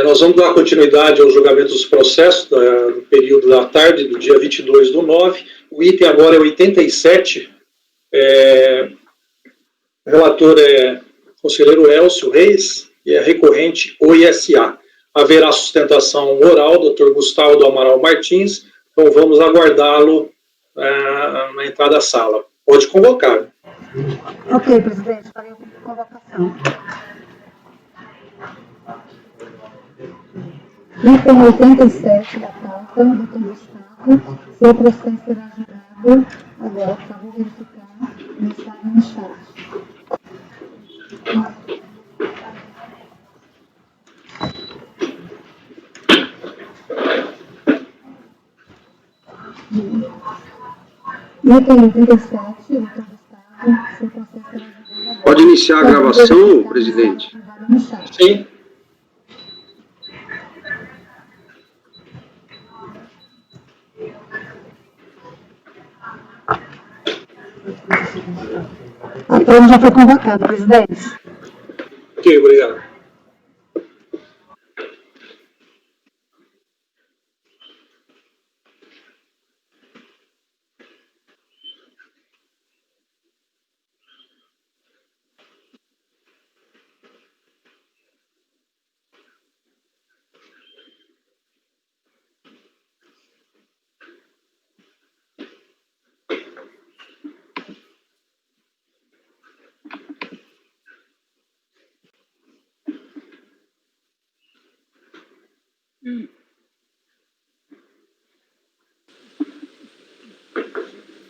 Nós vamos dar continuidade ao julgamento dos processos no período da tarde, do dia 22/9. O item agora é 87. O relator é o conselheiro Elcio Reis e é recorrente OISA. Haverá sustentação oral, Dr. Gustavo do Amaral Martins, então vamos aguardá-lo na entrada da sala. Pode convocar. Ok, presidente, farei a convocação. Item 87 da pauta, Dr. Gustavo, seu processo será julgado agora, por favor, verificar mensagem no chat. Item 87, Dr. Gustavo, seu processo será julgado agora. Pode iniciar a gravação, presidente? Sim. A prova já foi convocada, presidente. Ok, obrigado.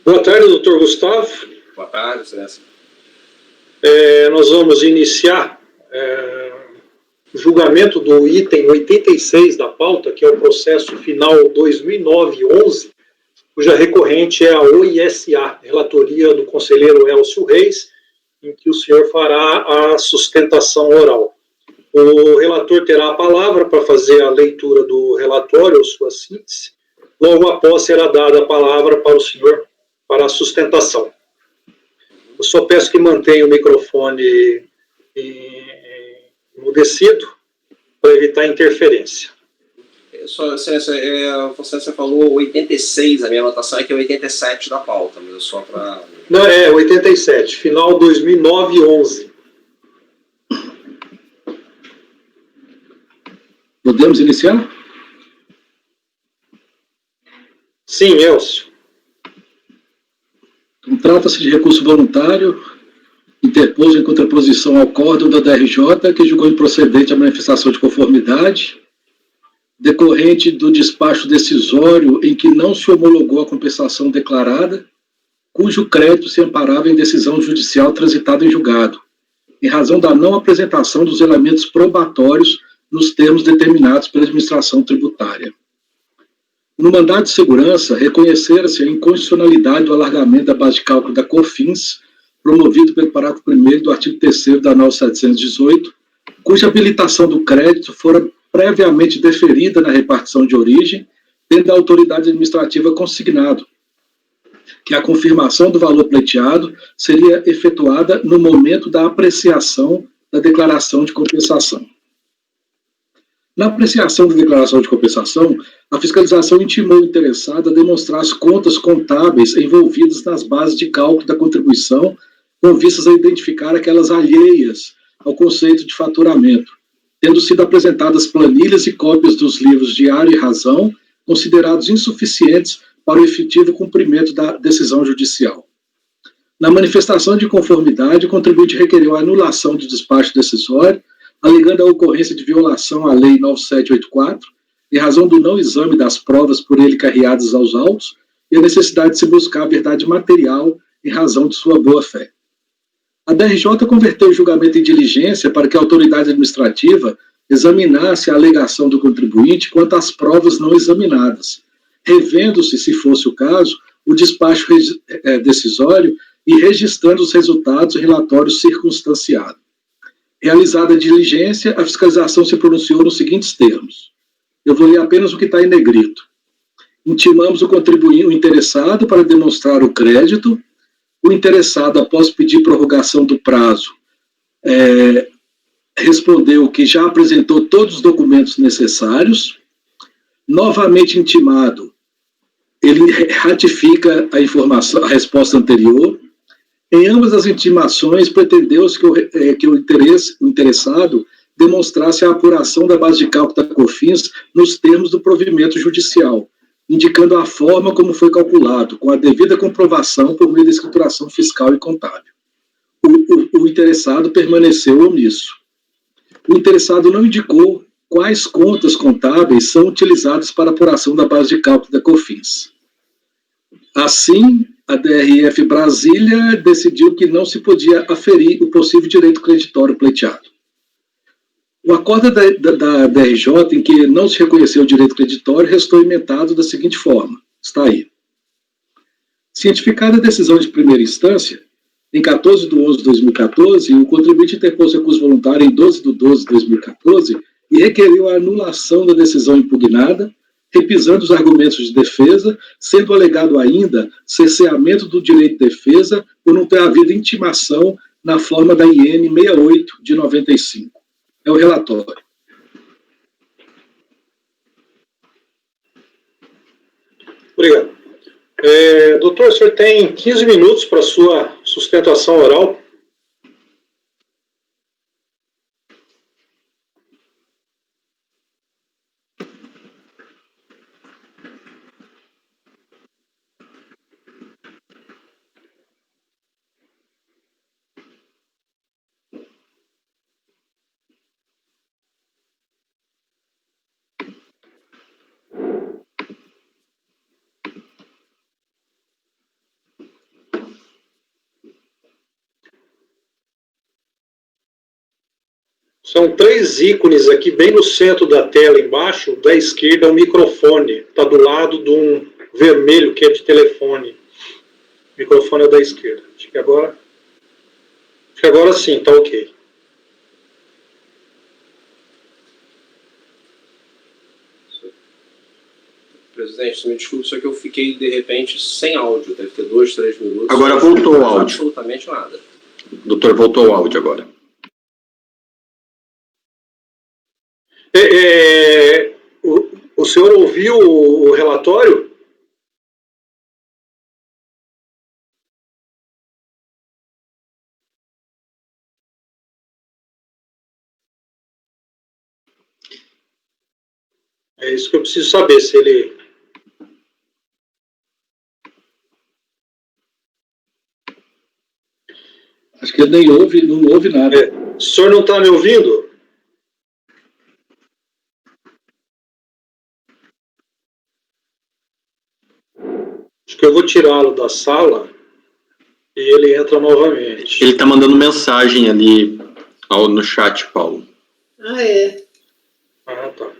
Boa tarde, doutor Gustavo. Boa tarde, excelência. Nós vamos iniciar o julgamento do item 86 da pauta, que é o processo final 2009-11, cuja recorrente é a OISA, relatoria do conselheiro Elcio Reis, em que o senhor fará a sustentação oral. O relator terá a palavra para fazer a leitura do relatório, ou sua síntese. Logo após será dada a palavra para o senhor para a sustentação. Eu só peço que mantenha o microfone emudecido para evitar interferência. Você falou 86, a minha anotação é que é 87 da pauta, mas só para... Não, 87, final 2009-11. Podemos iniciar? Sim, Elcio. Trata-se de recurso voluntário, interposto em contraposição ao acórdão da DRJ, que julgou improcedente a manifestação de conformidade, decorrente do despacho decisório em que não se homologou a compensação declarada, cujo crédito se amparava em decisão judicial transitada em julgado, em razão da não apresentação dos elementos probatórios nos termos determinados pela administração tributária. No mandado de segurança, reconhecera-se a inconstitucionalidade do alargamento da base de cálculo da COFINS, promovido pelo parágrafo 1º do artigo 3º da NOS 718, cuja habilitação do crédito fora previamente deferida na repartição de origem, tendo a autoridade administrativa consignado que a confirmação do valor pleiteado seria efetuada no momento da apreciação da declaração de compensação. Na apreciação da declaração de compensação, a fiscalização intimou o interessado a demonstrar as contas contábeis envolvidas nas bases de cálculo da contribuição, com vistas a identificar aquelas alheias ao conceito de faturamento, tendo sido apresentadas planilhas e cópias dos livros Diário e Razão, considerados insuficientes para o efetivo cumprimento da decisão judicial. Na manifestação de conformidade, o contribuinte requereu a anulação do despacho decisório, alegando a ocorrência de violação à Lei 9784, em razão do não exame das provas por ele carreadas aos autos, e a necessidade de se buscar a verdade material em razão de sua boa-fé. A DRJ converteu o julgamento em diligência para que a autoridade administrativa examinasse a alegação do contribuinte quanto às provas não examinadas, revendo-se, se fosse o caso, o despacho decisório e registrando os resultados do relatório circunstanciado. Realizada a diligência, a fiscalização se pronunciou nos seguintes termos. Eu vou ler apenas o que está em negrito. Intimamos o contribuinte, o interessado, para demonstrar o crédito. O interessado, após pedir prorrogação do prazo, respondeu que já apresentou todos os documentos necessários. Novamente intimado, ele ratifica a informação, a resposta anterior. Em ambas as intimações, pretendeu-se que o interessado demonstrasse a apuração da base de cálculo da COFINS nos termos do provimento judicial, indicando a forma como foi calculado, com a devida comprovação por meio da escrituração fiscal e contábil. O interessado permaneceu omisso. O interessado não indicou quais contas contábeis são utilizadas para apuração da base de cálculo da COFINS. Assim, a DRF Brasília decidiu que não se podia aferir o possível direito creditório pleiteado. O acordo da DRJ, em que não se reconheceu o direito creditório, restou emendado da seguinte forma, está aí. Cientificada a decisão de primeira instância, em 14/11/2014, o contribuinte interpôs recurso voluntário em 12/12/2014 e requeriu a anulação da decisão impugnada, repisando os argumentos de defesa, sendo alegado ainda cerceamento do direito de defesa por não ter havido intimação na forma da IN 68 de 95. É o relatório. Obrigado. Doutor, o senhor tem 15 minutos para a sua sustentação oral. São 3 ícones aqui, bem no centro da tela, embaixo, da esquerda, é um microfone. Está do lado de um vermelho, que é de telefone. O microfone é da esquerda. Acho que agora sim, está ok. Presidente, me desculpe, só que eu fiquei, de repente, sem áudio. Deve ter 2, 3 minutos. Agora voltou o áudio. Absolutamente nada. Doutor, voltou o áudio agora. O senhor ouviu o relatório? É isso que eu preciso saber, se ele... Acho que ele nem ouve, não ouve nada. O senhor não está me ouvindo? Acho que eu vou tirá-lo da sala e ele entra novamente. Ele está mandando mensagem ali no chat, Paulo. Ah, é? Ah, tá.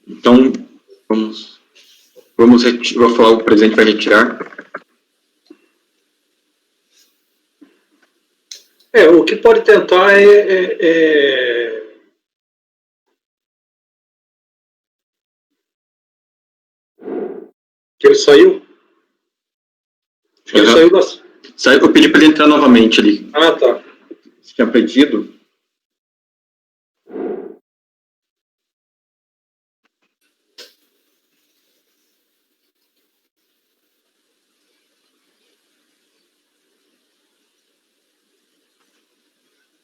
Então, vou falar, o presidente vai retirar. O que pode tentar Que ele saiu? Acho que ele saiu da... Eu pedi para ele entrar novamente ali. Ah, tá. Você tinha pedido?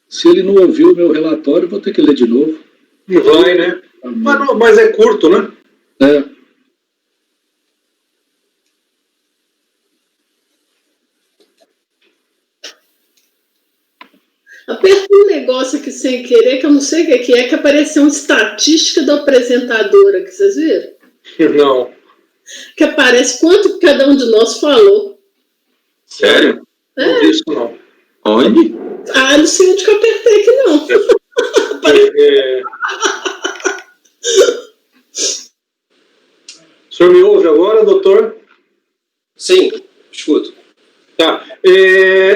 Se ele não ouviu o meu relatório, vou ter que ler de novo. E vai, né? Mas é curto, né? É. Aperta um negócio aqui sem querer, que eu não sei o que é, que apareceu uma estatística da apresentadora, que vocês viram? Não. Que aparece quanto cada um de nós falou. Sério? Não vi isso, não. Onde? Ah, não sei onde que eu apertei aqui, não. O senhor me ouve agora, doutor? Sim, escuto. Tá.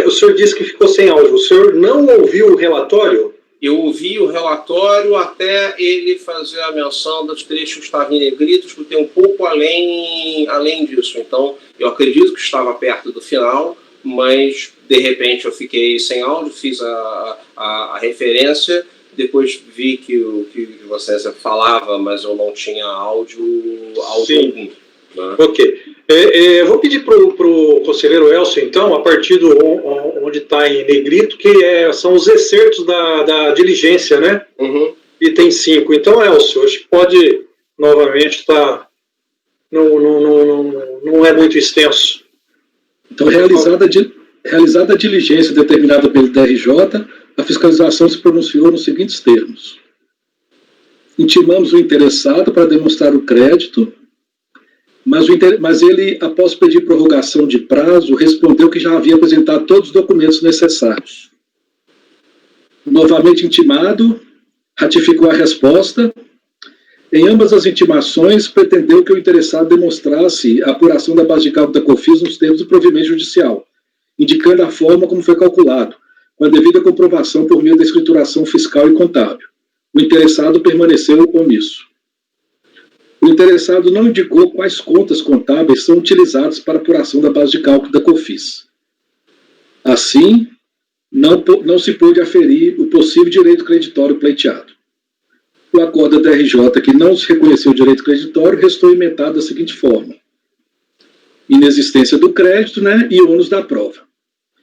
O senhor disse que ficou sem áudio. O senhor não ouviu o relatório? Eu ouvi o relatório até ele fazer a menção dos trechos que estavam em negrito, escutei um pouco além disso. Então, eu acredito que estava perto do final, mas, de repente, eu fiquei sem áudio, fiz a referência, depois vi que o que você falava, mas eu não tinha áudio algum. Né? Ok. Vou pedir para o conselheiro Elcio, então, a partir do onde está em negrito, que são os excertos da diligência, né? Uhum. Item 5. Então, Elcio, acho que pode novamente estar. Não é muito extenso. Então, realizada a diligência determinada pelo DRJ, a fiscalização se pronunciou nos seguintes termos: intimamos o interessado para demonstrar o crédito, mas ele, após pedir prorrogação de prazo, respondeu que já havia apresentado todos os documentos necessários. Novamente intimado, ratificou a resposta. Em ambas as intimações, pretendeu que o interessado demonstrasse a apuração da base de cálculo da COFINS nos termos do provimento judicial, indicando a forma como foi calculado, com a devida comprovação por meio da escrituração fiscal e contábil. O interessado permaneceu omisso. O interessado não indicou quais contas contábeis são utilizadas para apuração da base de cálculo da COFINS. Assim, não se pôde aferir o possível direito creditório pleiteado. O acordo da DRJ, que não se reconheceu o direito creditório, restou emendado da seguinte forma: inexistência do crédito, e ônus da prova.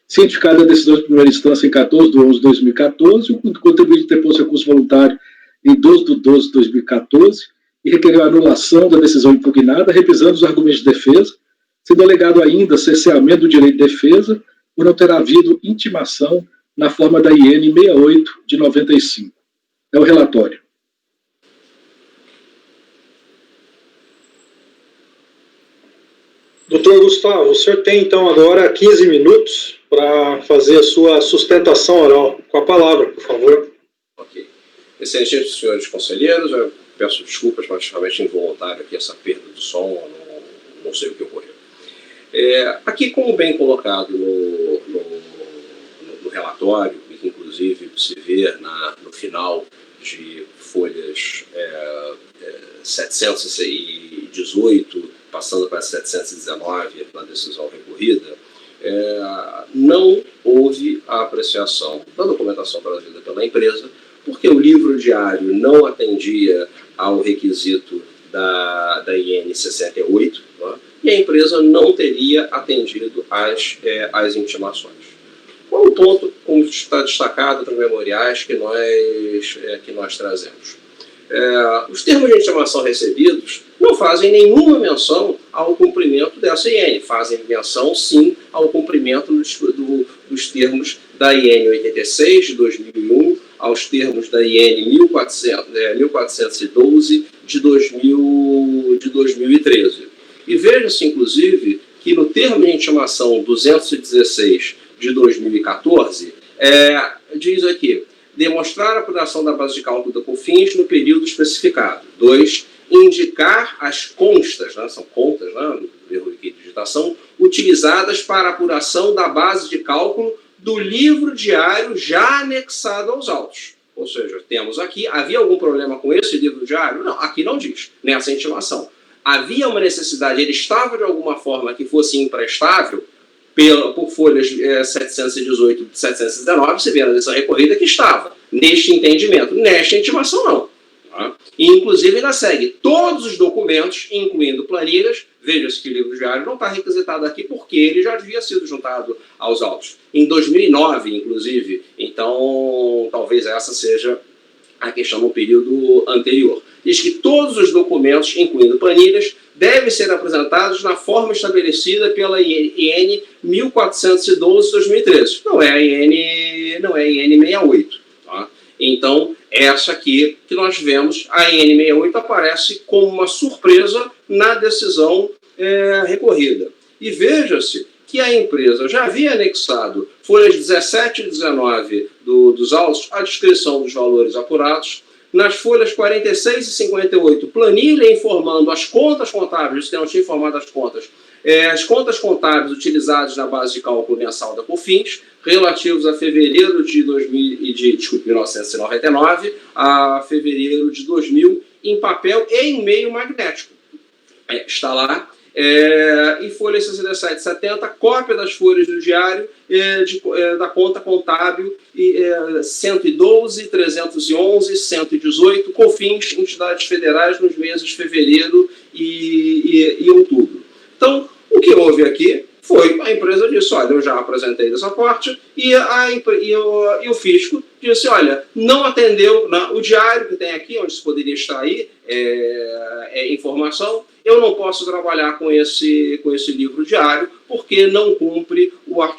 Cientificada a decisão de primeira instância em 14/11/2014, o contribuinte interpôs recurso voluntário em 12/12/2014 e requereu a anulação da decisão impugnada, revisando os argumentos de defesa, sendo alegado ainda cerceamento do direito de defesa por não ter havido intimação na forma da IN 68 de 95. É o relatório. Doutor Gustavo, o senhor tem então agora 15 minutos para fazer a sua sustentação oral. Com a palavra, por favor. Ok. Excelentíssimos senhores conselheiros, eu peço desculpas, mas realmente involuntário aqui essa perda do som, não sei o que ocorreu. Aqui, como bem colocado no relatório, e que inclusive se vê no final de folhas 718, passando para 719, na decisão recorrida, não houve a apreciação da documentação trazida pela empresa, porque o livro diário não atendia ao requisito da IN 68, e a empresa não teria atendido às intimações. Qual o ponto, como está destacado nos memoriais que nós trazemos? Os termos de intimação recebidos não fazem nenhuma menção ao cumprimento dessa IN, fazem menção, sim, ao cumprimento dos termos da IN 86 de 2001, aos termos da IN 1412 de 2013. E veja-se, inclusive, que no termo de intimação 216 de 2014, diz aqui: demonstrar a apuração da base de cálculo da COFINS no período especificado. 2. Indicar as constas, são contas, no erro de digitação, utilizadas para a apuração da base de cálculo do livro diário já anexado aos autos. Ou seja, temos aqui, havia algum problema com esse livro diário? Não, aqui não diz, nessa intimação. Havia uma necessidade, ele estava de alguma forma que fosse imprestável, por folhas 718 e 719, você vê na decisão recorrida que estava neste entendimento. Nesta intimação, não. Tá? E, inclusive, ainda segue todos os documentos, incluindo planilhas. Veja-se que o livro diário não está requisitado aqui porque ele já havia sido juntado aos autos. Em 2009, inclusive. Então, talvez essa seja a questão no período anterior. Diz que todos os documentos, incluindo planilhas, devem ser apresentados na forma estabelecida pela IN 1412/2013. Não é a IN 68. Tá? Então, essa aqui que nós vemos, a IN 68 aparece como uma surpresa na decisão recorrida. E veja-se que a empresa já havia anexado folhas 17 e 19 dos autos à descrição dos valores apurados. Nas folhas 46 e 58, planilha informando as contas contábeis, que não tinha informado as contas, as contas contábeis utilizadas na base de cálculo mensal da COFINS, relativos a fevereiro de 1999 a fevereiro de 2000, em papel e em meio magnético. Está lá. E folha 6770, cópia das folhas do diário da conta contábil 112, 311, 118, COFINS, entidades federais, nos meses de fevereiro e outubro. Então, o que houve aqui foi a empresa disse, olha, eu já apresentei dessa parte, e o fisco disse, olha, não atendeu o diário que tem aqui, onde se poderia extrair informação, eu não posso trabalhar com esse livro diário, porque não cumpre a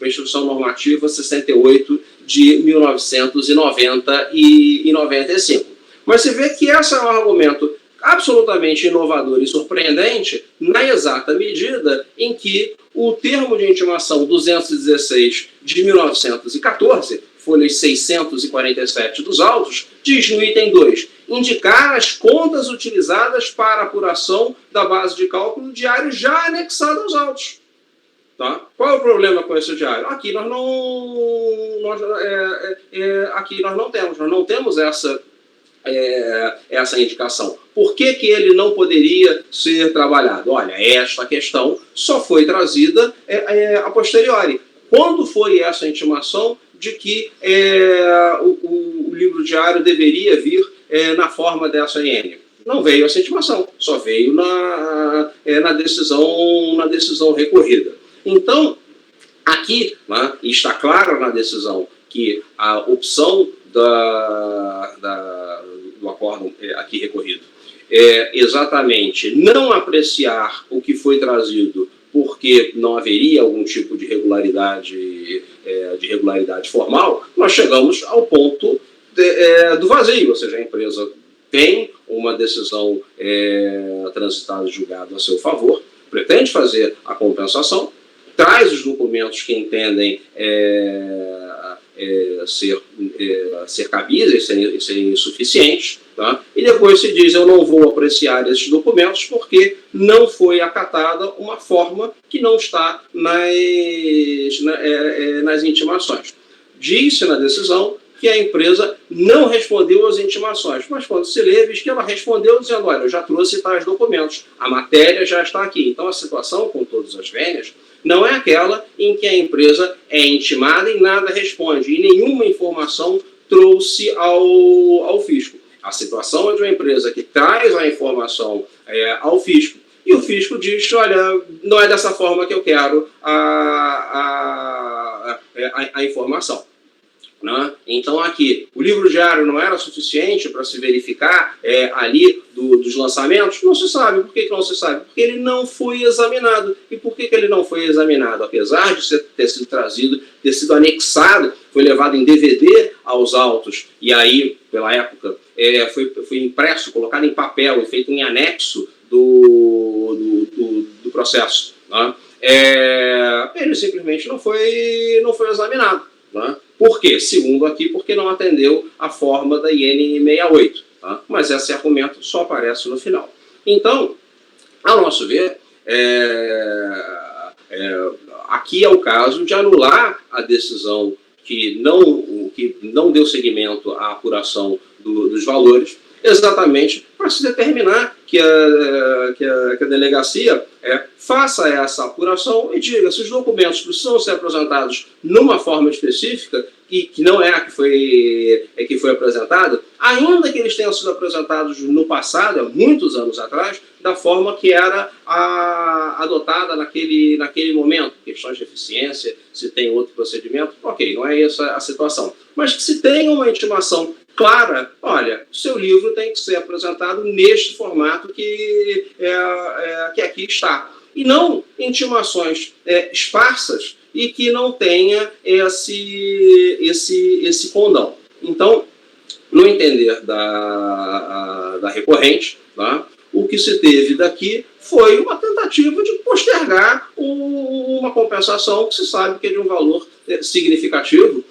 Instrução Normativa 68 de 1990 e 95. Mas você vê que esse é um argumento absolutamente inovador e surpreendente, na exata medida em que o termo de intimação 216 de 1914, folhas 647 dos autos, diz no item 2, indicar as contas utilizadas para apuração da base de cálculo do diário já anexado aos autos. Tá? Qual é o problema com esse diário? Aqui nós não temos essa indicação. Por que ele não poderia ser trabalhado? Olha, esta questão só foi trazida a posteriori. Quando foi essa intimação de que o livro diário deveria vir na forma dessa IN? Não veio essa intimação, só veio na decisão recorrida. Então, aqui, né, está claro na decisão que a opção do acórdão aqui recorrido é exatamente não apreciar o que foi trazido porque não haveria algum tipo de regularidade formal, nós chegamos ao ponto do vazio, ou seja, a empresa tem uma decisão transitada e julgada a seu favor, pretende fazer a compensação, traz os documentos que entendem ser cabíveis, serem insuficientes, tá? E depois se diz, eu não vou apreciar esses documentos porque não foi acatada uma forma que não está nas intimações. Diz-se na decisão que a empresa não respondeu às intimações, mas quando se lê, diz que ela respondeu dizendo, olha, eu já trouxe tais documentos, a matéria já está aqui. Então a situação, com todas as vênias, não é aquela em que a empresa é intimada e nada responde, e nenhuma informação trouxe ao fisco. A situação é de uma empresa que traz a informação ao fisco, e o fisco diz, olha, não é dessa forma que eu quero a informação. Né? Então aqui, o livro diário não era suficiente para se verificar ali dos lançamentos? Não se sabe. Por que não se sabe? Porque ele não foi examinado. E por que ele não foi examinado? Apesar de ter sido trazido, ter sido anexado, foi levado em DVD aos autos, e aí, pela época, foi impresso, colocado em papel e feito em anexo do processo. Né? Ele simplesmente não foi examinado. Né? Por quê? Segundo aqui, porque não atendeu a forma da IN 68. Tá? Mas esse argumento só aparece no final. Então, a nosso ver, aqui é o caso de anular a decisão que não deu seguimento à apuração dos valores, exatamente para se determinar que a delegacia faça essa apuração e diga se os documentos precisam ser apresentados numa forma específica, que não é a que foi apresentada, ainda que eles tenham sido apresentados no passado, há muitos anos atrás, da forma que era adotada naquele momento, questões de eficiência, se tem outro procedimento, ok, não é essa a situação. Mas que se tenha uma intimação clara, olha, seu livro tem que ser apresentado neste formato que aqui está. E não intimações esparsas e que não tenha esse condão. Então, no entender da recorrente, tá, o que se teve daqui foi uma tentativa de postergar uma compensação que se sabe que é de um valor significativo,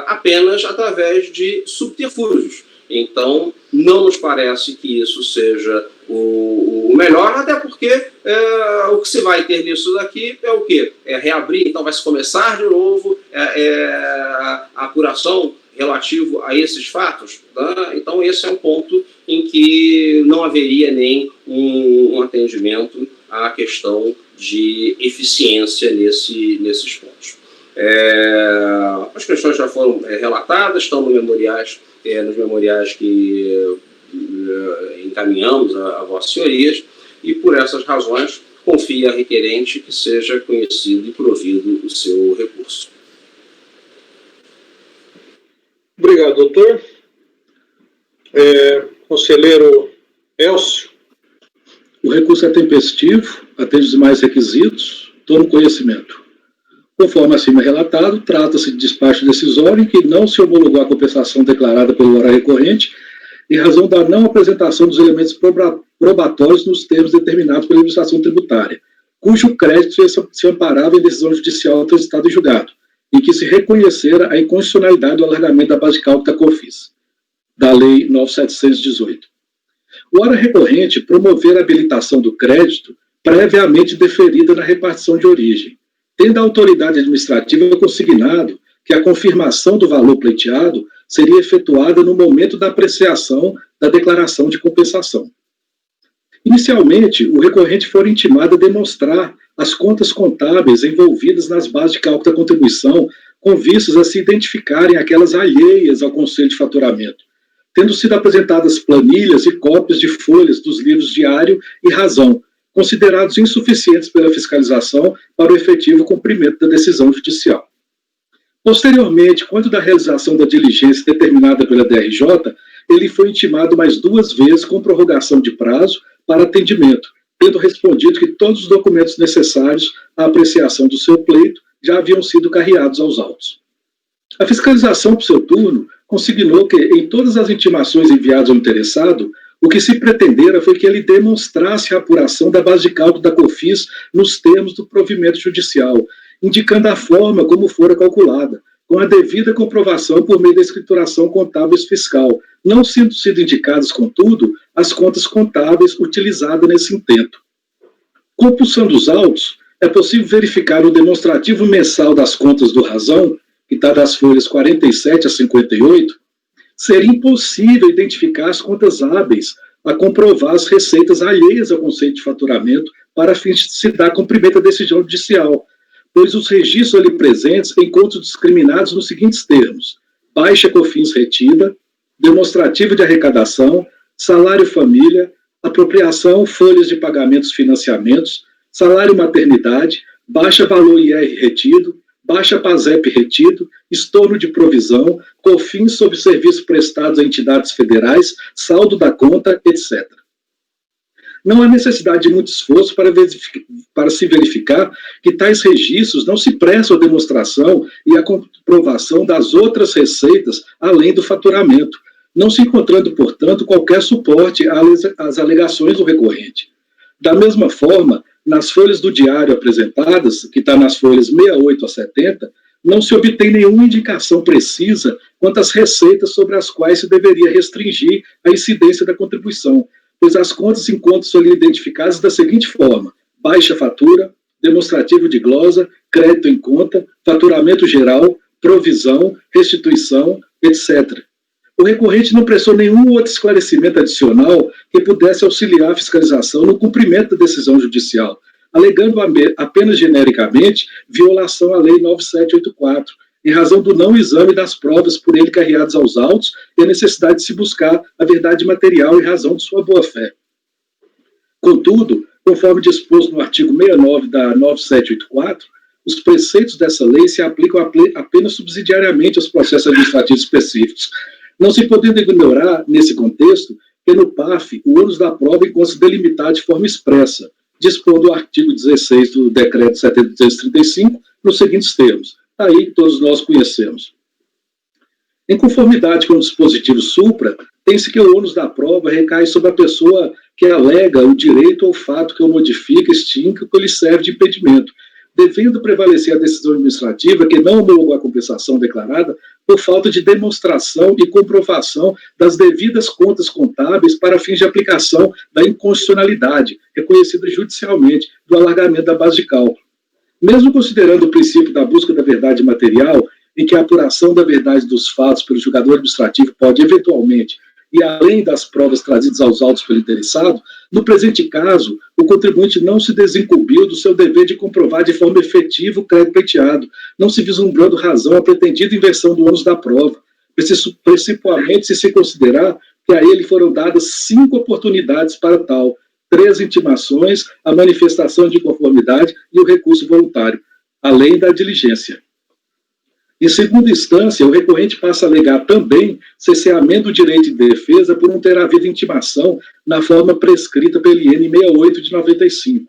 apenas através de subterfúgios. Então, não nos parece que isso seja o melhor, até porque o que se vai ter nisso daqui é o quê? É reabrir, então vai se começar de novo a apuração relativo a esses fatos, tá? Então esse é um ponto em que não haveria nem um atendimento à questão de eficiência nesses pontos. As questões já foram relatadas, estão nos memoriais que encaminhamos a vossas senhorias, e por essas razões confia a requerente que seja conhecido e provido o seu recurso. Obrigado, doutor. Conselheiro Elcio. O recurso é tempestivo, atende os demais requisitos, tomo conhecimento. Conforme acima relatado, trata-se de despacho decisório em que não se homologou a compensação declarada pelo ora recorrente em razão da não apresentação dos elementos probatórios nos termos determinados pela legislação tributária, cujo crédito se amparava em decisão judicial transitada em julgado, em que se reconhecera a inconstitucionalidade do alargamento da base de cálculo da COFINS, da Lei 9.718. O ora recorrente promover a habilitação do crédito previamente deferida na repartição de origem, tendo a autoridade administrativa consignado que a confirmação do valor pleiteado seria efetuada no momento da apreciação da declaração de compensação. Inicialmente, o recorrente foi intimado a demonstrar as contas contábeis envolvidas nas bases de cálculo da contribuição, com vistas a se identificarem aquelas alheias ao conselho de faturamento, tendo sido apresentadas planilhas e cópias de folhas dos livros diário e razão, considerados insuficientes pela fiscalização para o efetivo cumprimento da decisão judicial. Posteriormente, quando da realização da diligência determinada pela DRJ, ele foi intimado mais 2 vezes com prorrogação de prazo para atendimento, tendo respondido que todos os documentos necessários à apreciação do seu pleito já haviam sido carreados aos autos. A fiscalização, por seu turno, consignou que, em todas as intimações enviadas ao interessado, o que se pretendera foi que ele demonstrasse a apuração da base de cálculo da COFINS nos termos do provimento judicial, indicando a forma como fora calculada, com a devida comprovação por meio da escrituração contábil fiscal, não sendo indicadas, contudo, as contas contábeis utilizadas nesse intento. Compulsando os autos, é possível verificar o demonstrativo mensal das contas do Razão, que está das folhas 47 a 58, seria impossível identificar as contas hábeis a comprovar as receitas alheias ao conceito de faturamento para fins de se dar cumprimento à decisão judicial, pois os registros ali presentes encontram discriminados nos seguintes termos: baixa COFINS retida, demonstrativo de arrecadação, salário família, apropriação, folhas de pagamentos financiamentos, salário maternidade, baixa valor IR retido, baixa PASEP retido, estorno de provisão, COFINS sobre serviços prestados a entidades federais, saldo da conta, etc. Não há necessidade de muito esforço para se verificar que tais registros não se prestam à demonstração e à comprovação das outras receitas além do faturamento, não se encontrando, portanto, qualquer suporte às alegações do recorrente. Da mesma forma, nas folhas do diário apresentadas, que está nas folhas 68 a 70, não se obtém nenhuma indicação precisa quanto às receitas sobre as quais se deveria restringir a incidência da contribuição, pois as contas encontram-se ali identificadas da seguinte forma: baixa fatura, demonstrativo de glosa, crédito em conta, faturamento geral, provisão, restituição, etc. O recorrente não prestou nenhum outro esclarecimento adicional que pudesse auxiliar a fiscalização no cumprimento da decisão judicial, alegando apenas genericamente violação à Lei 9784, em razão do não exame das provas por ele carreadas aos autos e a necessidade de se buscar a verdade material em razão de sua boa-fé. Contudo, conforme disposto no artigo 69 da 9784, os preceitos dessa lei se aplicam apenas subsidiariamente aos processos administrativos específicos, não se podendo ignorar, nesse contexto, que no PAF o ônus da prova encontra-se delimitado de forma expressa, dispondo o artigo 16 do Decreto 735, nos seguintes termos, aí que todos nós conhecemos. Em conformidade com o dispositivo supra, tem-se que o ônus da prova recai sobre a pessoa que alega o direito ou fato que o modifica, extingue ou que lhe serve de impedimento, devendo prevalecer a decisão administrativa que não homologou a compensação declarada por falta de demonstração e comprovação das devidas contas contábeis para fins de aplicação da inconstitucionalidade, reconhecida judicialmente, do alargamento da base de cálculo. Mesmo considerando o princípio da busca da verdade material, em que a apuração da verdade dos fatos pelo julgador administrativo pode, eventualmente, e além das provas trazidas aos autos pelo interessado, no presente caso, o contribuinte não se desincumbiu do seu dever de comprovar de forma efetiva o crédito pleiteado, não se vislumbrando razão à pretendida inversão do ônus da prova, principalmente se considerar que a ele foram dadas 5 oportunidades para tal, 3 intimações, a manifestação de conformidade e o recurso voluntário, além da diligência. Em segunda instância, o recorrente passa a alegar também cesseamento do direito de defesa por não ter havido intimação na forma prescrita pelo IN 68 de 95.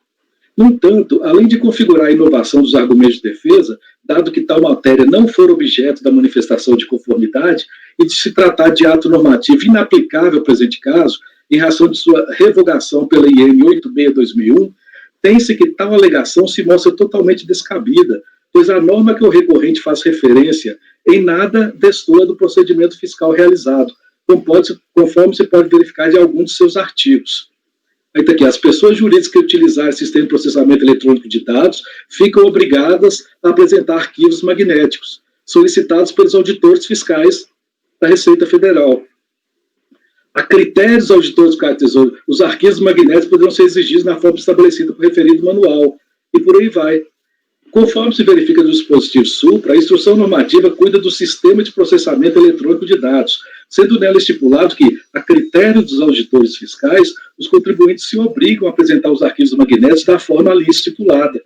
No entanto, além de configurar a inovação dos argumentos de defesa, dado que tal matéria não for objeto da manifestação de conformidade e de se tratar de ato normativo inaplicável ao presente caso, em razão de sua revogação pela IN 86/2001, tem-se que tal alegação se mostra totalmente descabida, pois a norma que o recorrente faz referência em nada destoa do procedimento fiscal realizado, conforme se pode verificar de alguns de seus artigos. Aí está aqui, as pessoas jurídicas que utilizarem sistema de processamento eletrônico de dados ficam obrigadas a apresentar arquivos magnéticos, solicitados pelos auditores fiscais da Receita Federal. A critérios dos auditores do Tesouro, os arquivos magnéticos poderão ser exigidos na forma estabelecida por referido manual, e por aí vai. Conforme se verifica no dispositivo supra, a instrução normativa cuida do sistema de processamento eletrônico de dados, sendo nela estipulado que, a critério dos auditores fiscais, os contribuintes se obrigam a apresentar os arquivos magnéticos da forma ali estipulada.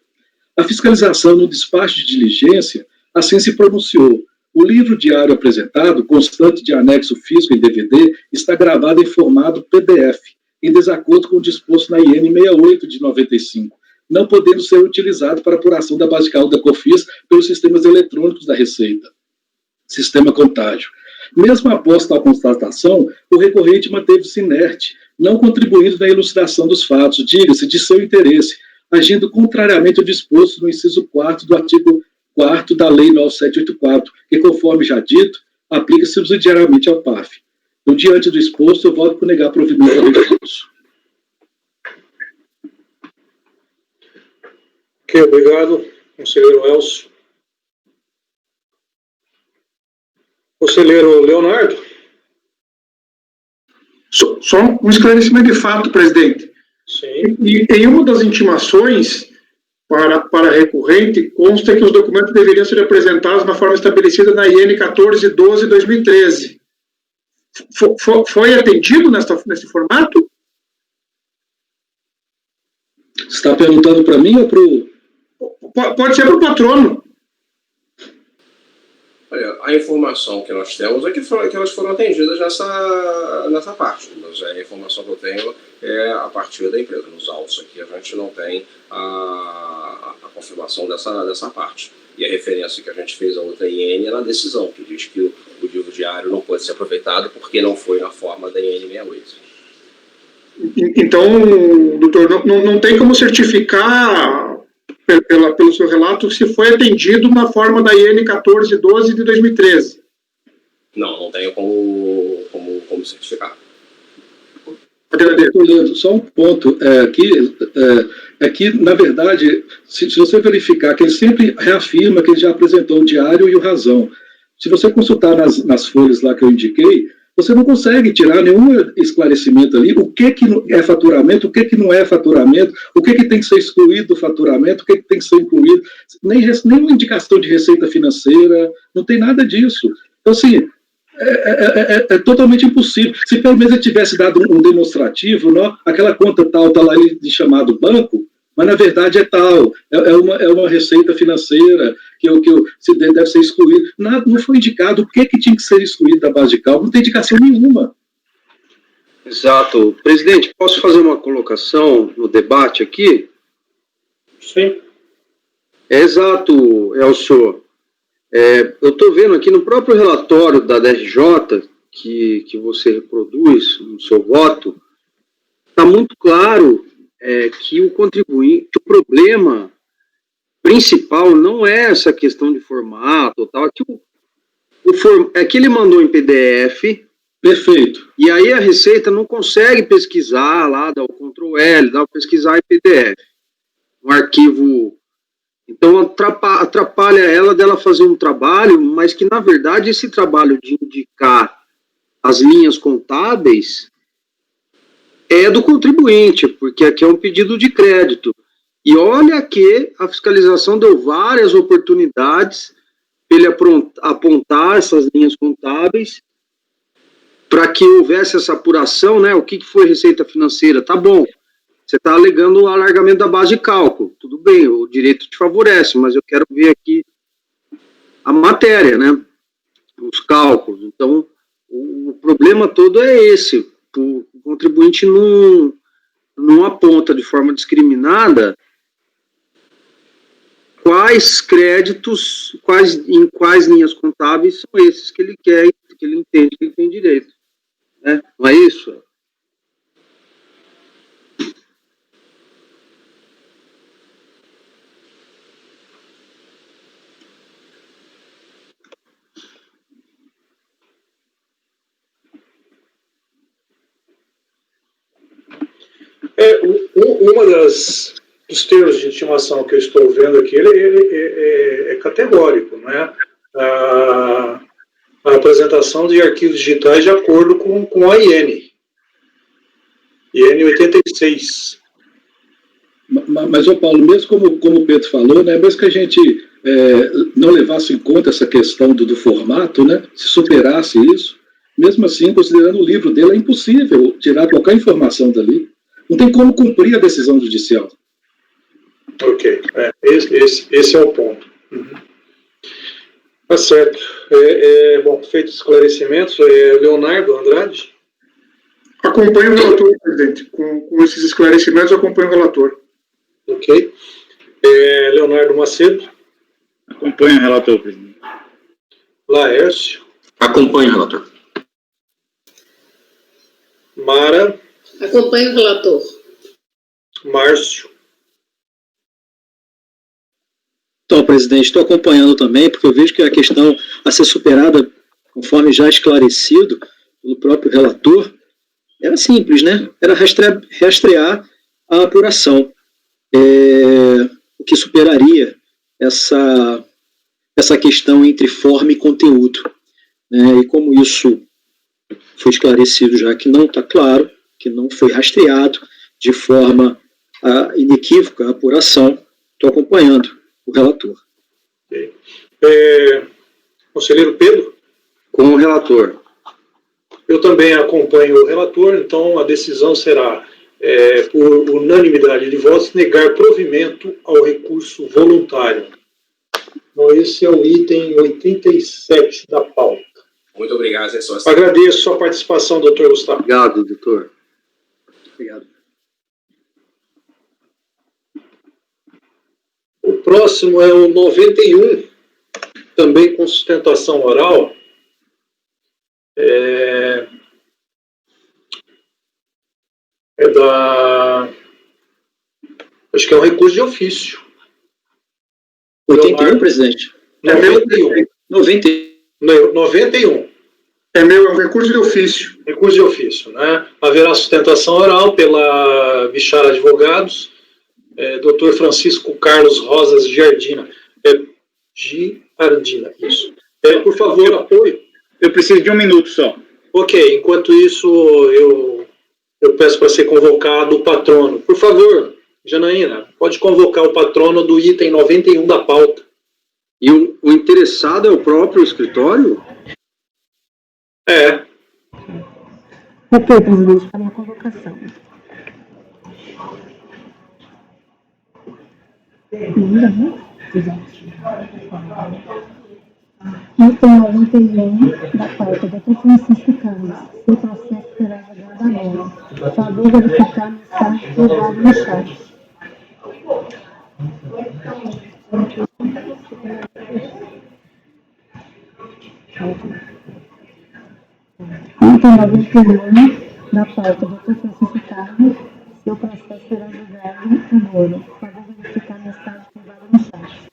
A fiscalização no despacho de diligência assim se pronunciou. O livro diário apresentado, constante de anexo físico em DVD, está gravado em formato PDF, em desacordo com o disposto na IN 68 de 95. Não podendo ser utilizado para apuração da base de cálculo da COFINS pelos sistemas eletrônicos da Receita, sistema contágio. Mesmo após tal constatação, o recorrente manteve-se inerte, não contribuindo na elucidação dos fatos, diga-se, de seu interesse, agindo contrariamente ao disposto no inciso 4º do artigo 4º da Lei 9784, que, conforme já dito, aplica-se subsidiariamente ao PAF. Então, diante do exposto, eu voto por negar provimento ao recurso. Ok, obrigado, conselheiro Elcio. Conselheiro Leonardo. Só um esclarecimento de fato, presidente. Sim. E em uma das intimações para recorrente, consta que os documentos deveriam ser apresentados na forma estabelecida na IN 1412/2013. Foi atendido nesse formato? Você está perguntando para mim ou para o... Pode ser para o patrono. Olha, a informação que nós temos é que elas foram atendidas nessa parte, mas a informação que eu tenho é a partir da empresa. Nos autos aqui a gente não tem a confirmação dessa parte. E a referência que a gente fez à outra IN é na decisão, que diz que o livro diário não pode ser aproveitado porque não foi na forma da IN 68. Então, doutor, não tem como certificar pelo seu relato se foi atendido na forma da IN 1412 de 2013? Não tenho como certificar. Só um ponto aqui, na verdade, se você verificar que ele sempre reafirma que ele já apresentou o diário e o razão. Se você consultar nas folhas lá que eu indiquei, você não consegue tirar nenhum esclarecimento ali, o que é faturamento, o que não é faturamento, o que tem que ser excluído do faturamento, o que tem que ser incluído, nenhuma indicação de receita financeira, não tem nada disso. Então, assim, é totalmente impossível. Se pelo menos ele tivesse dado um demonstrativo, não, aquela conta tal está lá de chamado banco, mas na verdade é tal, é uma receita financeira que deve ser excluído. Não foi indicado o que tinha que ser excluído da base de cálculo, não tem indicação nenhuma. Exato. Presidente, posso fazer uma colocação no debate aqui? Sim. Exato, Elcio. Eu estou vendo aqui no próprio relatório da DRJ, que você reproduz no seu voto, está muito claro que o contribuinte, o problema principal não é essa questão de formato, tal, que É que ele mandou em PDF. Perfeito. E aí a Receita não consegue pesquisar lá, dá o Ctrl L, dá o pesquisar em PDF. Um arquivo. Então atrapalha ela dela fazer um trabalho, mas que na verdade esse trabalho de indicar as linhas contábeis é do contribuinte, porque aqui é um pedido de crédito. E olha que a fiscalização deu várias oportunidades para ele apontar essas linhas contábeis para que houvesse essa apuração, né? O que foi receita financeira? Tá bom, você está alegando o alargamento da base de cálculo. Tudo bem, o direito te favorece, mas eu quero ver aqui a matéria, né? Os cálculos. Então, o problema todo é esse. O contribuinte não aponta de forma discriminada quais créditos, em quais linhas contábeis são esses que ele quer, que ele entende que ele tem direito. Né? Não é isso? Uma dos termos de intimação que eu estou vendo aqui, ele é categórico, né? A apresentação de arquivos digitais de acordo com a IN 86. Mas, Paulo, mesmo como o Pedro falou, né, mesmo que a gente não levasse em conta essa questão do formato, né, se superasse isso, mesmo assim, considerando o livro dele, é impossível tirar qualquer informação dali. Não tem como cumprir a decisão judicial. Ok, esse é o ponto. Uhum. Tá certo. Bom, feitos os esclarecimentos, Leonardo Andrade? Acompanho o relator, presidente. Com esses esclarecimentos, eu acompanho o relator. Ok. Leonardo Macedo? Acompanho o relator, presidente. Laércio? Acompanho o relator. Mara? Acompanho o relator. Márcio? Então, presidente, estou acompanhando também, porque eu vejo que a questão a ser superada, conforme já esclarecido pelo próprio relator, era simples, né? Era rastrear a apuração, o que superaria essa questão entre forma e conteúdo. Né? E como isso foi esclarecido já que não está claro, que não foi rastreado de forma inequívoca a apuração, estou acompanhando o relator. Okay. Conselheiro Pedro? Com o relator. Eu também acompanho o relator, então a decisão será, por unanimidade de votos, negar provimento ao recurso voluntário. Então, esse é o item 87 da pauta. Muito obrigado, assessor. Agradeço a sua participação, doutor Gustavo. Obrigado, doutor. Obrigado. O próximo é o 91, também com sustentação oral. Acho que é um recurso de ofício. 81, presidente? 91. 91. É um recurso de ofício. Recurso de ofício, né? Haverá sustentação oral pela Bichar Advogados, Dr. Francisco Carlos Rosas Giardina. Giardina, isso. Por favor, apoio. Eu preciso de 1 minuto só. Ok, enquanto isso, eu peço para ser convocado o patrono. Por favor, Janaína, pode convocar o patrono do item 91 da pauta. E o interessado é o próprio escritório? Ok, presidente, para a convocação. Item 91 da pauta, Dr. Francisco Carlos. Seu processo será julgado agora. Por favor, verificar a mensagem privada no chat. Item 91 da pauta, Dr. Francisco Carlos. Seu processo será julgado agora. Por favor, verificar a mensagem privada no chat.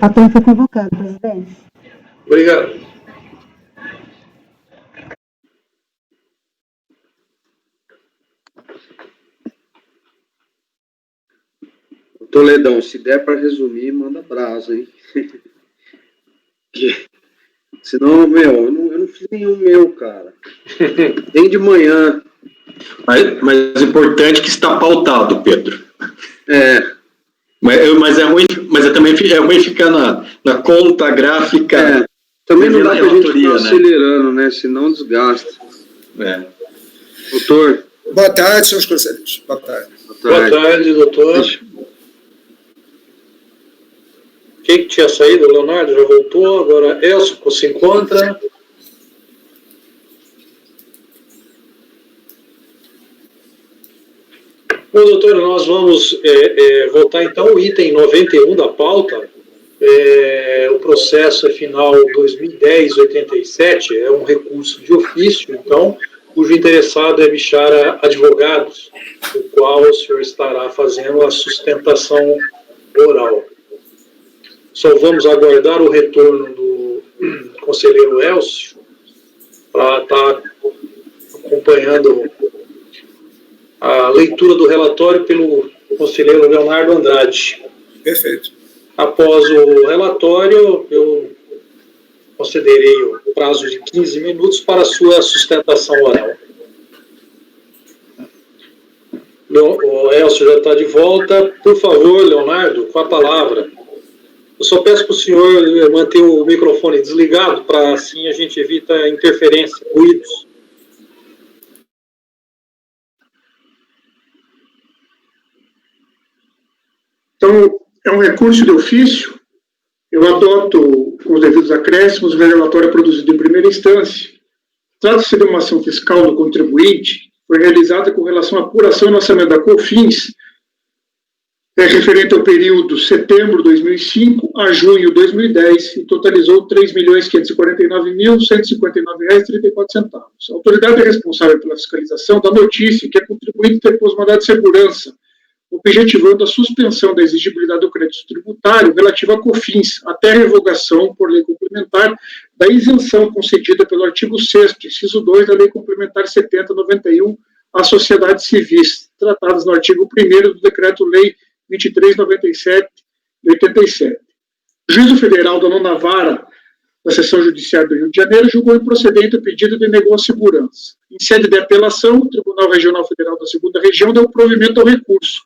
Até foi convocado, presidente. Obrigado. Toledão, se der para resumir, manda brasa, hein? Senão, eu não fiz nenhum meu, cara. Nem de manhã. Mas é importante que está pautado, Pedro. Mas é ruim, também é ruim ficar na conta gráfica. Também não dá pra gente ficar acelerando, né? Senão desgasta. Doutor. Boa tarde, senhores conselheiros. Boa tarde. Boa tarde, doutor. Quem que tinha saído? O Leonardo já voltou, agora Elcio se encontra. Bom, doutor, nós vamos votar então o item 91 da pauta. O processo é final 2010-87, é um recurso de ofício, então, cujo interessado é Bichara Advogados, o qual o senhor estará fazendo a sustentação oral. Só vamos aguardar o retorno do conselheiro Elcio para estar acompanhando a leitura do relatório pelo conselheiro Leonardo Andrade. Perfeito. Após o relatório, eu concederei o prazo de 15 minutos para a sua sustentação oral. O Elcio já está de volta. Por favor, Leonardo, com a palavra. Eu só peço para o senhor manter o microfone desligado, para assim a gente evita interferência, ruídos. Então, é um recurso de ofício. Eu adoto, com os devidos acréscimos, o relatório produzido em primeira instância. Trata-se de uma ação fiscal do contribuinte, foi realizada com relação à apuração e orçamento da COFINS, referente ao período setembro de 2005 a junho de 2010, e totalizou R$ 3.549.159,34. A autoridade responsável pela fiscalização da notícia que a contribuinte interpôs mandado de segurança, objetivando a suspensão da exigibilidade do crédito tributário relativo a COFINS, até a revogação, por lei complementar, da isenção concedida pelo artigo 6º, inciso 2 da Lei Complementar 70/91, às sociedades civis, tratadas no artigo 1º do Decreto-Lei 2397 de 87. O Juízo Federal da Nona Vara da Seção Judiciária do Rio de Janeiro julgou improcedente o pedido de negócio de segurança. Em sede de apelação, o Tribunal Regional Federal da 2ª Região deu provimento ao recurso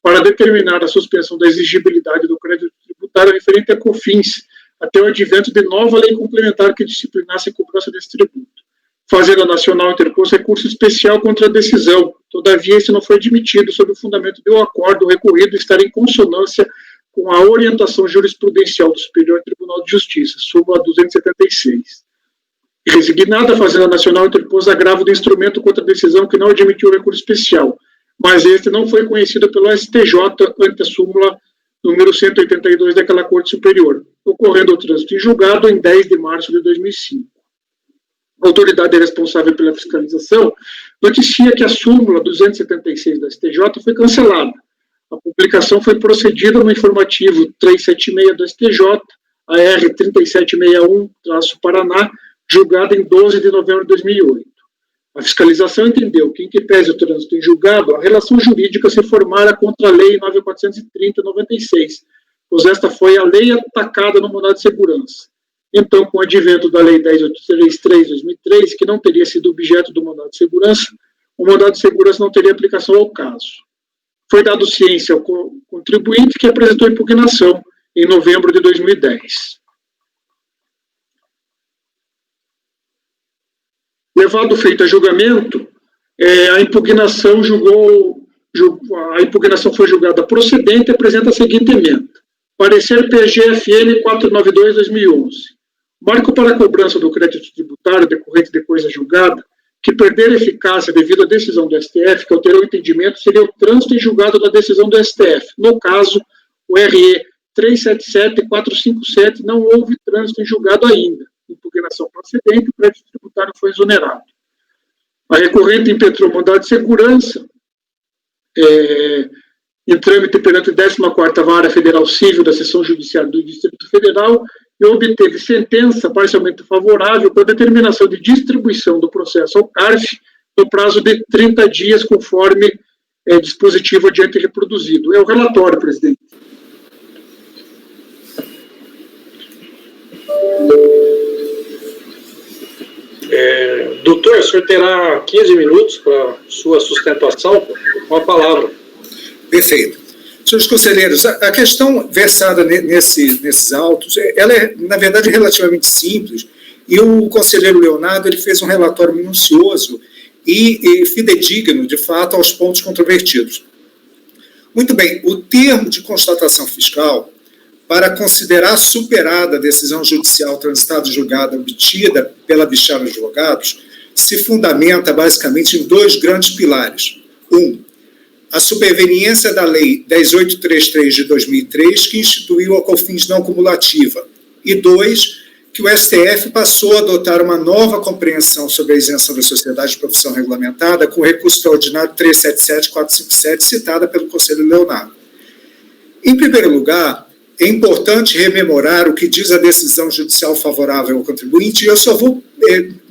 para determinar a suspensão da exigibilidade do crédito tributário referente a COFINS, até o advento de nova lei complementar que disciplinasse a cobrança desse tributo. Fazenda Nacional interpôs recurso especial contra a decisão, todavia esse não foi admitido sob o fundamento do acordo recorrido estar em consonância com a orientação jurisprudencial do Superior Tribunal de Justiça, súmula 276. Resignada, a Fazenda Nacional interpôs agravo do instrumento contra a decisão que não admitiu o recurso especial, mas este não foi conhecido pelo STJ ante a súmula número 182 daquela Corte Superior, ocorrendo o trânsito em julgado em 10 de março de 2005. A autoridade responsável pela fiscalização noticia que a súmula 276 da STJ foi cancelada. A publicação foi procedida no informativo 376 do STJ, AR 3761-Paraná, julgada em 12 de novembro de 2008. A fiscalização entendeu que, em que pese o trânsito em julgado, a relação jurídica se formara contra a Lei 9.430/96, pois esta foi a lei atacada no mandado de segurança. Então, com o advento da Lei 10.833/2003, que não teria sido objeto do mandado de segurança, o mandado de segurança não teria aplicação ao caso. Foi dado ciência ao contribuinte, que apresentou impugnação em novembro de 2010. Levado o feito a julgamento, a impugnação foi julgada procedente e apresenta a seguinte emenda. Parecer PGFN 492/2011. Marco para a cobrança do crédito tributário decorrente de coisa julgada, que perder eficácia devido à decisão do STF, que alterou o entendimento, seria o trânsito em julgado da decisão do STF. No caso, o RE 377-457 não houve trânsito em julgado ainda. Impugnação procedente, o crédito tributário foi exonerado. A recorrente impetrou mandado de segurança, em trâmite perante a 14ª Vara Federal Civil da Seção Judiciária do Distrito Federal e obteve sentença parcialmente favorável com a determinação de distribuição do processo ao CARF no prazo de 30 dias, conforme dispositivo adiante reproduzido. É o relatório, presidente. Doutor, o senhor terá 15 minutos para sua sustentação. Com a palavra. Perfeito. Senhores conselheiros, a questão versada nesses autos, ela é, na verdade, relativamente simples, e o conselheiro Leonardo ele fez um relatório minucioso e fidedigno, de fato, aos pontos controvertidos. Muito bem, o termo de constatação fiscal, para considerar superada a decisão judicial transitada e julgada obtida pela Bichara Advogados, se fundamenta basicamente em dois grandes pilares. A superveniência da Lei 10.833 de 2003, que instituiu a COFINS não cumulativa. E 2, que o STF passou a adotar uma nova compreensão sobre a isenção da sociedade de profissão regulamentada com o recurso extraordinário 377.457, citada pelo conselheiro Leonardo. Em primeiro lugar, é importante rememorar o que diz a decisão judicial favorável ao contribuinte, e eu só vou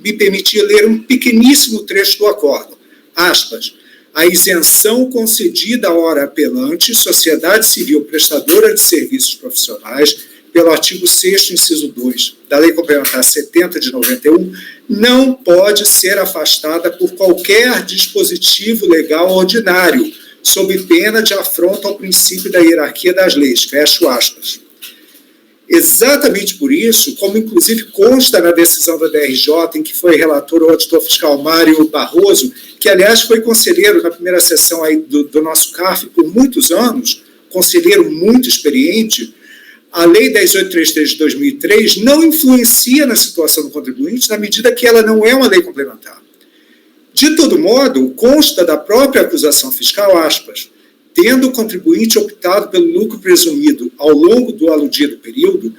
me permitir ler um pequeníssimo trecho do acórdão. Aspas. A isenção concedida à hora apelante, sociedade civil prestadora de serviços profissionais, pelo artigo 6º, inciso 2, da Lei Complementar 70 de 91, não pode ser afastada por qualquer dispositivo legal ordinário, sob pena de afronta ao princípio da hierarquia das leis. Fecho aspas. Exatamente por isso, como inclusive consta na decisão da DRJ, em que foi relator o auditor fiscal Mário Barroso, que aliás foi conselheiro na primeira sessão aí do nosso CARF por muitos anos, conselheiro muito experiente, a Lei 10.833 de 2003 não influencia na situação do contribuinte, na medida que ela não é uma lei complementar. De todo modo, consta da própria acusação fiscal, aspas, tendo o contribuinte optado pelo lucro presumido ao longo do aludido período,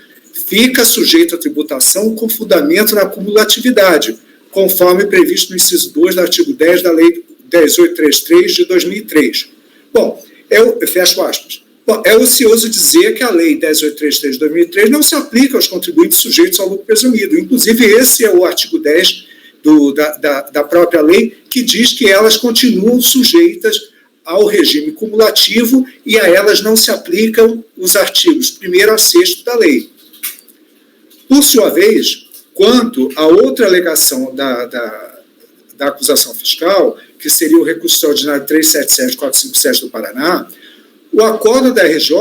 fica sujeito à tributação com fundamento na cumulatividade, conforme previsto no inciso 2 do artigo 10 da Lei 10.833 de 2003. Bom, fecho aspas. Bom, é ocioso dizer que a Lei 10.833 de 2003 não se aplica aos contribuintes sujeitos ao lucro presumido. Inclusive, esse é o artigo 10 da própria lei, que diz que elas continuam sujeitas ao regime cumulativo e a elas não se aplicam os artigos 1º a 6º da lei. Por sua vez, quanto à outra alegação da acusação fiscal, que seria o recurso extraordinário 377.457 do Paraná, o acordo da RJ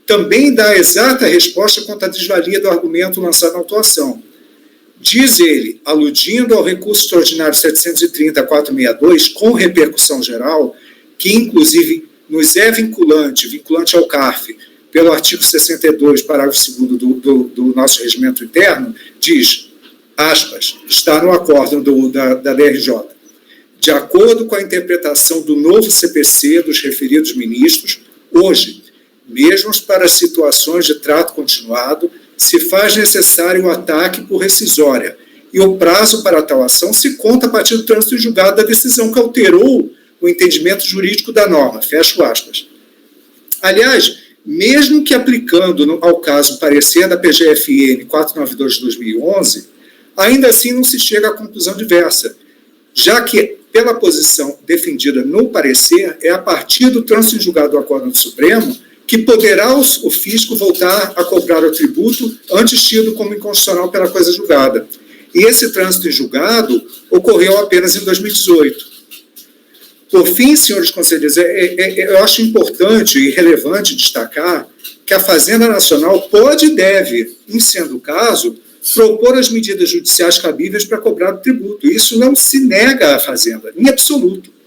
também dá a exata resposta quanto à desvalia do argumento lançado na autuação. Diz ele, aludindo ao recurso extraordinário 730.462, com repercussão geral, que inclusive nos é vinculante ao CARF, pelo artigo 62, parágrafo 2º do nosso regimento interno, diz, aspas, está no acórdão da DRJ. De acordo com a interpretação do novo CPC dos referidos ministros, hoje, mesmo para situações de trato continuado, se faz necessário o ataque por rescisória, e o prazo para tal ação se conta a partir do trânsito em julgado da decisão que alterou o entendimento jurídico da norma, fecho aspas. Aliás, mesmo que aplicando ao caso parecer da PGFN 492 de 2011, ainda assim não se chega à conclusão diversa, já que, pela posição defendida no parecer, é a partir do trânsito em julgado do Acórdão do Supremo que poderá o fisco voltar a cobrar o tributo antes tido como inconstitucional pela coisa julgada. E esse trânsito em julgado ocorreu apenas em 2018. Por fim, senhores conselheiros, eu acho importante e relevante destacar que a Fazenda Nacional pode e deve, em sendo o caso, propor as medidas judiciais cabíveis para cobrar o tributo. Isso não se nega à Fazenda, em absoluto.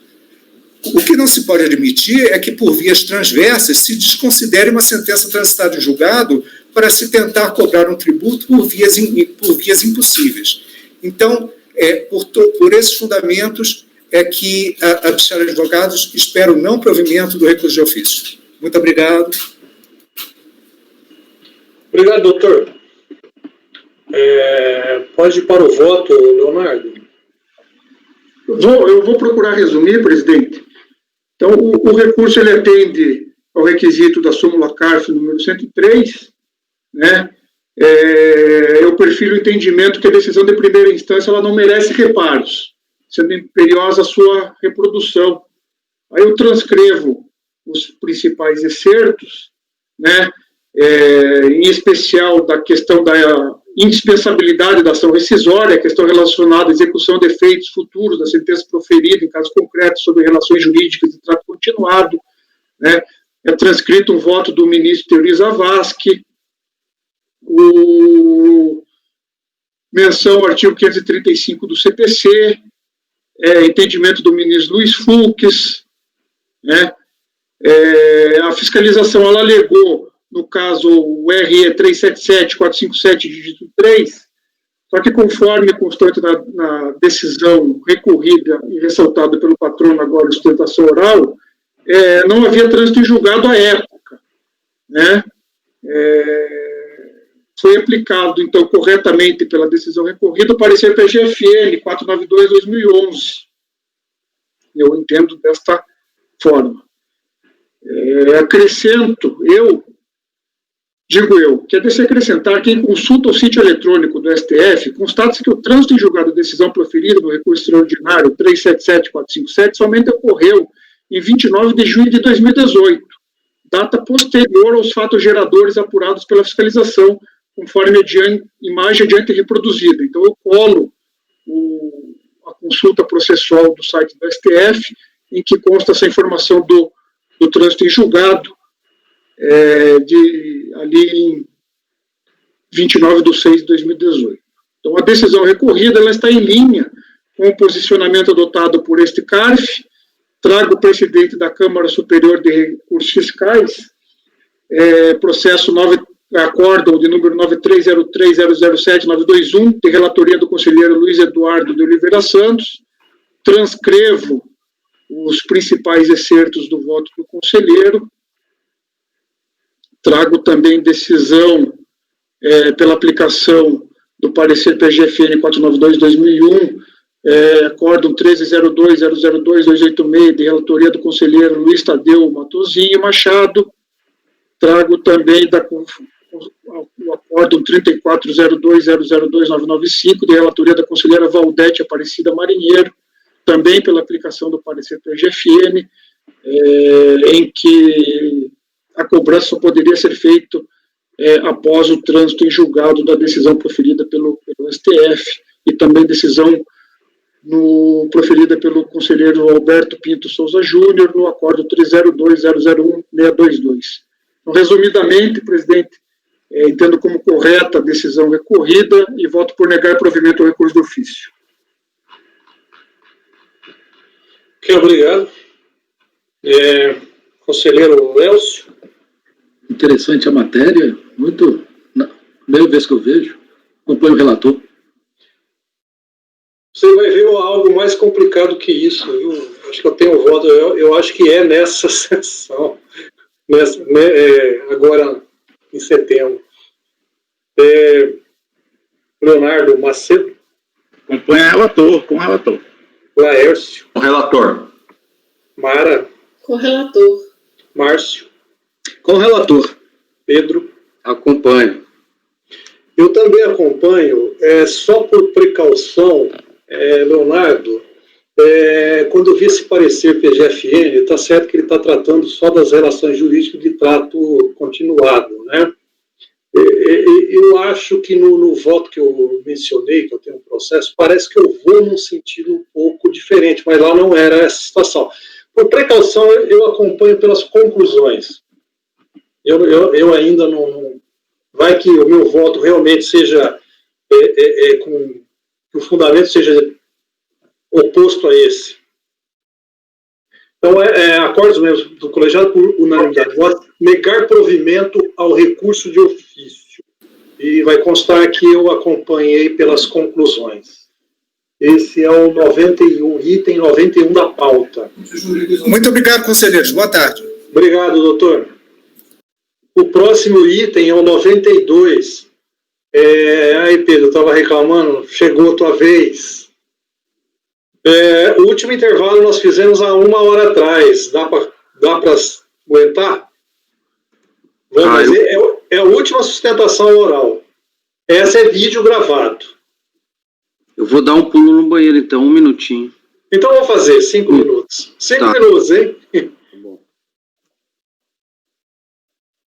O que não se pode admitir é que, por vias transversas, se desconsidere uma sentença transitada em julgado para se tentar cobrar um tributo por vias impossíveis. Então, por esses fundamentos, é que a Bichara Advogados espera o não provimento do recurso de ofício. Muito obrigado. Obrigado, doutor. Pode ir para o voto, Leonardo. Eu vou procurar resumir, presidente. Então, o recurso ele atende ao requisito da súmula CARF número 103, né, eu prefiro o entendimento que a decisão de primeira instância ela não merece reparos, sendo imperiosa a sua reprodução. Aí eu transcrevo os principais excertos, né, em especial da questão da indispensabilidade da ação rescisória, a questão relacionada à execução de efeitos futuros da sentença proferida em casos concretos sobre relações jurídicas de trato continuado, né, é transcrito um voto do ministro Teori Zavascki, menção ao artigo 535 do CPC, entendimento do ministro Luiz Fux, né, a fiscalização, ela alegou, no caso, o RE 377-457, dígito 3, só que conforme constante na decisão recorrida e ressaltada pelo patrono agora de sustentação oral, não havia trânsito em julgado à época, né? Foi aplicado, então, corretamente pela decisão recorrida o parecer PGFN 492/2011. Eu entendo desta forma. Digo que é de se acrescentar que, em consulta ao sítio eletrônico do STF, constata-se que o trânsito em julgado de decisão proferida no recurso extraordinário 377-457 somente ocorreu em 29 de junho de 2018, data posterior aos fatos geradores apurados pela fiscalização, conforme a imagem adiante reproduzida. Então, eu colo a consulta processual do site do STF, em que consta essa informação do trânsito em julgado, ali em 29/6/2018. Então, a decisão recorrida ela está em linha com o posicionamento adotado por este CARF. Trago o presidente da Câmara Superior de Recursos Fiscais, acórdão de número 9303007921, de relatoria do conselheiro Luiz Eduardo de Oliveira Santos. Transcrevo os principais excertos do voto do conselheiro. Trago também decisão pela aplicação do parecer PGFN 492/2001, acórdão 1302002286, de relatoria do conselheiro Luiz Tadeu Matosinho Machado. Trago também o acórdão 3402002995, de relatoria da conselheira Valdete Aparecida Marinheiro, também pela aplicação do parecer PGFN, em que a cobrança só poderia ser feita após o trânsito em julgado da decisão proferida pelo STF, e também decisão proferida pelo conselheiro Alberto Pinto Souza Júnior, no acordo 302001-622. Então, resumidamente, presidente, entendo como correta a decisão recorrida e voto por negar provimento ao recurso de ofício. Ok, obrigado. Conselheiro Elcio. Interessante a matéria, muito. Primeira vez que eu vejo, acompanho o relator. Você vai ver algo mais complicado que isso, viu? Acho que eu tenho voto, eu acho que é nessa sessão, agora em setembro. Leonardo Macedo. Acompanha relator, com relator. Laércio. Com relator. Mara. Com relator. Márcio. Com relator. Pedro. Acompanho. Eu também acompanho, só por precaução, Leonardo, quando eu vi esse parecer PGFN, está certo que ele está tratando só das relações jurídicas de trato continuado, né? Eu acho que no voto que eu mencionei, que eu tenho um processo, parece que eu vou num sentido um pouco diferente, mas lá não era essa situação. Por precaução, eu acompanho pelas conclusões. Eu ainda não... Vai que o meu voto realmente seja... que o fundamento seja oposto a esse. Então, acordos mesmo do colegiado por unanimidade. Negar provimento ao recurso de ofício. E vai constar que eu acompanhei pelas conclusões. Esse é o 91, item 91 da pauta. Muito obrigado, conselheiros. Boa tarde. Obrigado, doutor. O próximo item é o 92. Aí, Pedro, eu estava reclamando, chegou a tua vez. O último intervalo nós fizemos há 1 hora atrás. Dá para aguentar? Vamos fazer, é a última sustentação oral. Essa é vídeo gravado. Eu vou dar um pulo no banheiro, então, 1 minutinho. Então, vou fazer 5 minutos. 5 minutos, hein?